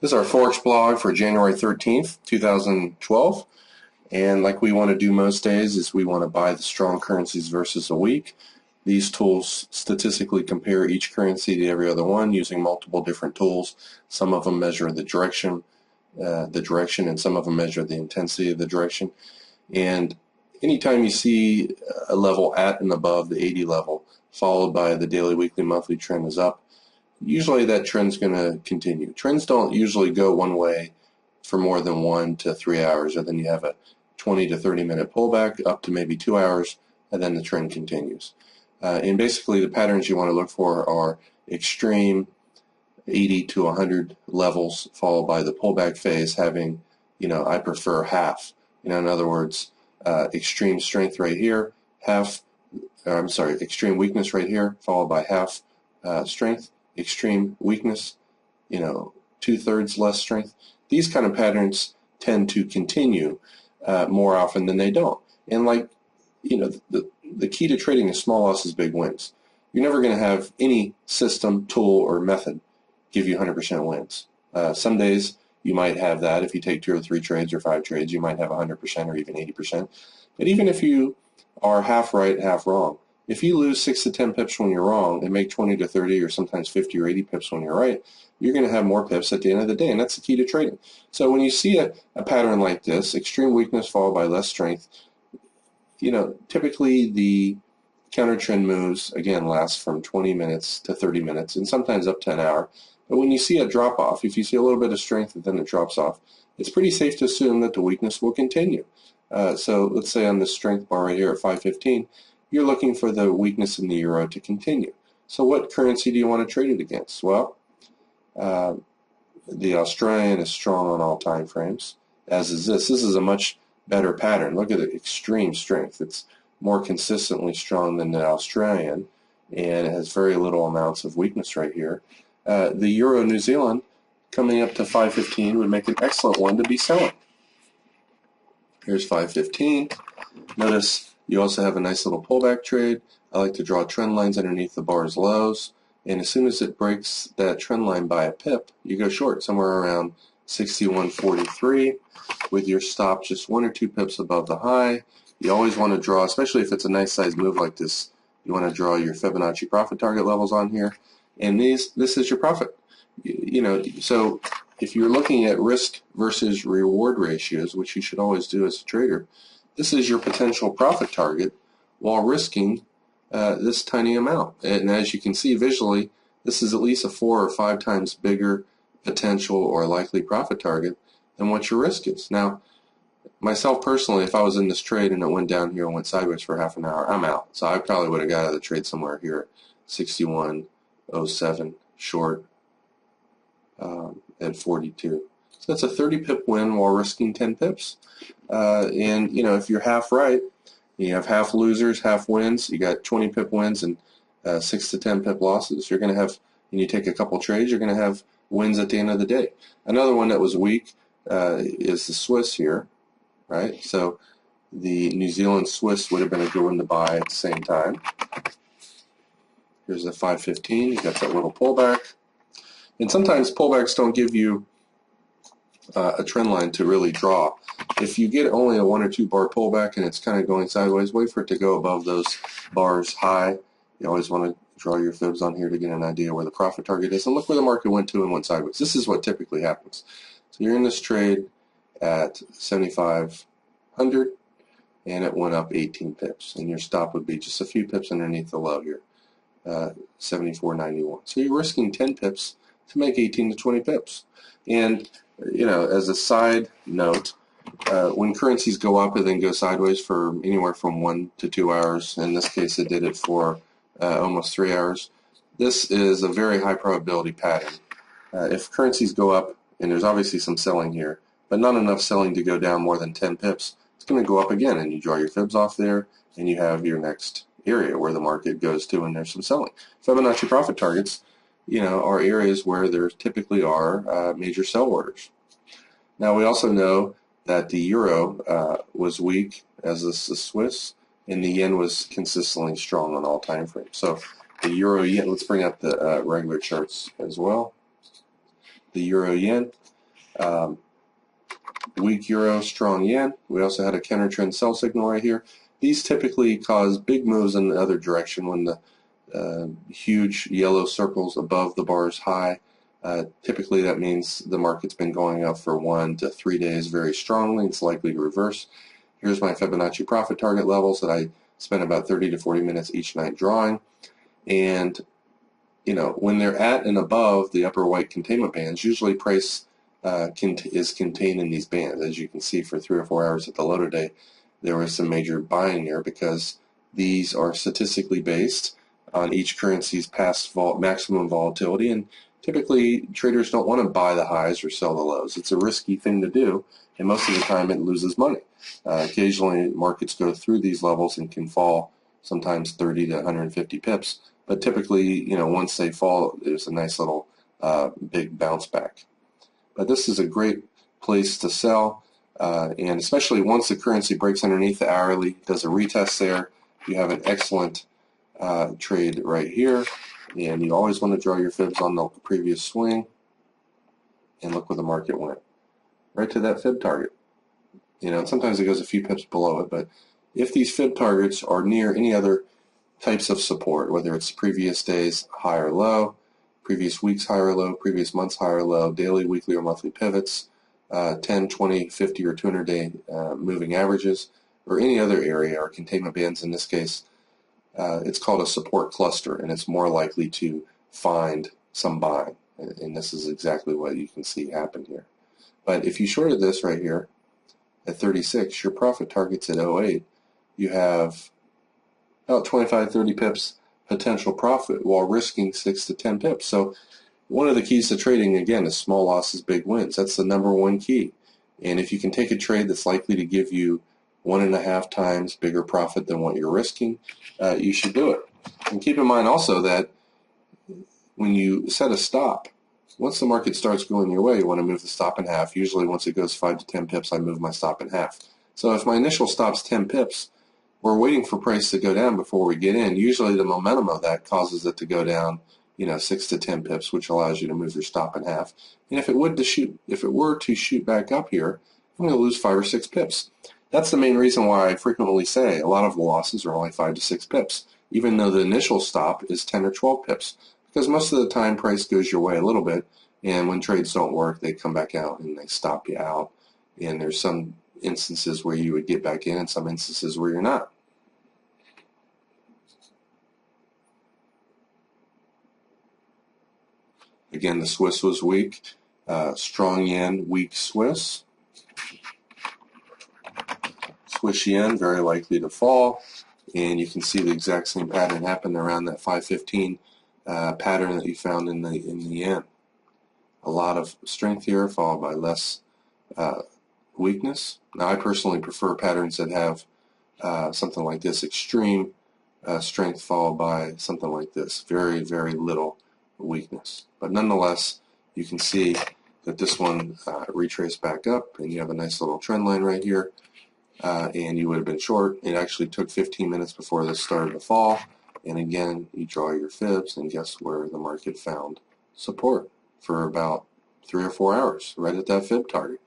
This is our Forex blog for January 13th, 2012. And like we want to do most days is we want to buy the strong currencies versus a weak. These tools statistically compare each currency to every other one using multiple different tools. Some of them measure the direction, and some of them measure the intensity of the direction. And anytime you see a level at and above the 80 level, followed by the daily, weekly, monthly trend is up, usually that trend's going to continue. Trends don't usually go one way for more than 1 to 3 hours, and then you have a 20 to 30 minute pullback up to maybe 2 hours, and then the trend continues. And basically the patterns you want to look for are extreme 80 to 100 levels followed by the pullback phase having, I prefer half. In other words, extreme strength right here, extreme weakness right here followed by half strength, extreme weakness, 2/3 less strength. These kind of patterns tend to continue more often than they don't. And the key to trading is small losses, big wins. You're never going to have any system, tool, or method give you 100% wins. Some days you might have that. If you take 2 or 3 trades or 5 trades, you might have 100% or even 80%. But even if you are half right, half wrong, if you lose 6 to 10 pips when you're wrong and make 20 to 30 or sometimes 50 or 80 pips when you're right, you're going to have more pips at the end of the day, and that's the key to trading. So when you see a pattern like this, extreme weakness followed by less strength, typically the counter trend moves, again, last from 20 minutes to 30 minutes and sometimes up to an hour. But when you see a drop off, if you see a little bit of strength and then it drops off, it's pretty safe to assume that the weakness will continue. So let's say on this strength bar right here at 515, you're looking for the weakness in the euro to continue. So what currency do you want to trade it against? Well, the Australian is strong on all time frames, as is this. This is a much better pattern. Look at the extreme strength. It's more consistently strong than the Australian, and it has very little amounts of weakness right here. The Euro New Zealand coming up to 515 would make an excellent one to be selling. Here's 515. Notice you also have a nice little pullback trade. I like to draw trend lines underneath the bar's lows, and as soon as it breaks that trend line by a pip, you go short somewhere around 61.43 with your stop just 1 or 2 pips above the high. You always want to draw, especially if it's a nice size move like this, you want to draw your Fibonacci profit target levels on here, and this is your profit. So if you're looking at risk versus reward ratios, which you should always do as a trader, this is your potential profit target while risking this tiny amount. And as you can see visually, this is at least a 4 or 5 times bigger potential or likely profit target than what your risk is. Now, myself personally, if I was in this trade and it went down here and went sideways for half an hour, I'm out. So I probably would have got out of the trade somewhere here, 61.07 short at 42. So that's a 30 pip win while risking 10 pips. And if you're half right, you have half losers, half wins. You got 20 pip wins and 6 to 10 pip losses. You're going to have, and you take a couple trades, you're going to have wins at the end of the day. Another one that was weak is the Swiss here, right? So the New Zealand Swiss would have been a good one to buy at the same time. Here's the 515. You got that little pullback. And sometimes pullbacks don't give you a trend line to really draw. If you get only a 1 or 2 bar pullback and it's kind of going sideways, wait for it to go above those bars high. You always want to draw your fibs on here to get an idea where the profit target is. And look where the market went to and went sideways. This is what typically happens. So you're in this trade at 7,500 and it went up 18 pips. And your stop would be just a few pips underneath the low here, 74.91. So you're risking 10 pips to make 18 to 20 pips. And as a side note, when currencies go up and then go sideways for anywhere from 1 to 2 hours, in this case it did it for almost 3 hours, this is a very high probability pattern. If currencies go up, and there's obviously some selling here, but not enough selling to go down more than 10 pips, it's going to go up again, and you draw your fibs off there, and you have your next area where the market goes to and there's some selling. Fibonacci profit targets are areas where there typically are major sell orders. Now we also know that the euro was weak, as is the Swiss, and the yen was consistently strong on all time frames. So the euro yen, let's bring up the regular charts as well. The euro yen, Weak euro, strong yen. We also had a counter trend sell signal right here. These typically cause big moves in the other direction when the huge yellow circles above the bar's high. Typically that means the market's been going up for 1 to 3 days very strongly. It's likely to reverse. Here's my Fibonacci profit target levels that I spend about 30 to 40 minutes each night drawing. And when they're at and above the upper white containment bands, usually price is contained in these bands. As you can see, for 3 or 4 hours at the low today, there was some major buying here because these are statistically based on each currency's past maximum volatility, and typically traders don't want to buy the highs or sell the lows. It's a risky thing to do, and most of the time it loses money. Occasionally markets go through these levels and can fall sometimes 30 to 150 pips, but typically, once they fall, there's a nice little big bounce back. But this is a great place to sell, and especially once the currency breaks underneath the hourly, does a retest there, you have an excellent trade right here. And you always want to draw your fibs on the previous swing, and look where the market went, right to that fib target. And sometimes it goes a few pips below it, but if these fib targets are near any other types of support, whether it's previous days high or low, previous weeks high or low, previous months high or low, daily, weekly, or monthly pivots, 10, 20, 50, or 200-day moving averages, or any other area, or containment bands in this case, it's called a support cluster, and it's more likely to find some buying. And this is exactly what you can see happen here. But if you shorted this right here at 36, your profit target's at 08. You have about 25, 30 pips potential profit while risking 6 to 10 pips. So one of the keys to trading, again, is small losses, big wins. That's the number one key. And if you can take a trade that's likely to give you 1.5 times bigger profit than what you're risking, you should do it. And keep in mind also that when you set a stop, once the market starts going your way, you want to move the stop in half. Usually once it goes 5 to 10 pips, I move my stop in half. So if my initial stop's 10 pips, we're waiting for price to go down before we get in. Usually the momentum of that causes it to go down, 6 to 10 pips, which allows you to move your stop in half. And if it were to shoot back up here, I'm going to lose 5 or 6 pips. That's the main reason why I frequently say a lot of the losses are only 5 to 6 pips, even though the initial stop is 10 or 12 pips. Because most of the time price goes your way a little bit, and when trades don't work, they come back out and they stop you out. And there's some instances where you would get back in and some instances where you're not. Again, the Swiss was weak. Strong yen, weak Swiss. Swiss yen, very likely to fall. And you can see the exact same pattern happen around that 515 pattern that you found in the yen. A lot of strength here, followed by less weakness. Now, I personally prefer patterns that have something like this, extreme strength followed by something like this, very, very little weakness. But nonetheless, you can see that this one retraced back up, and you have a nice little trend line right here, and you would have been short. It actually took 15 minutes before this started to fall, and again, you draw your fibs, and guess where the market found support for about 3 or 4 hours, right at that fib target.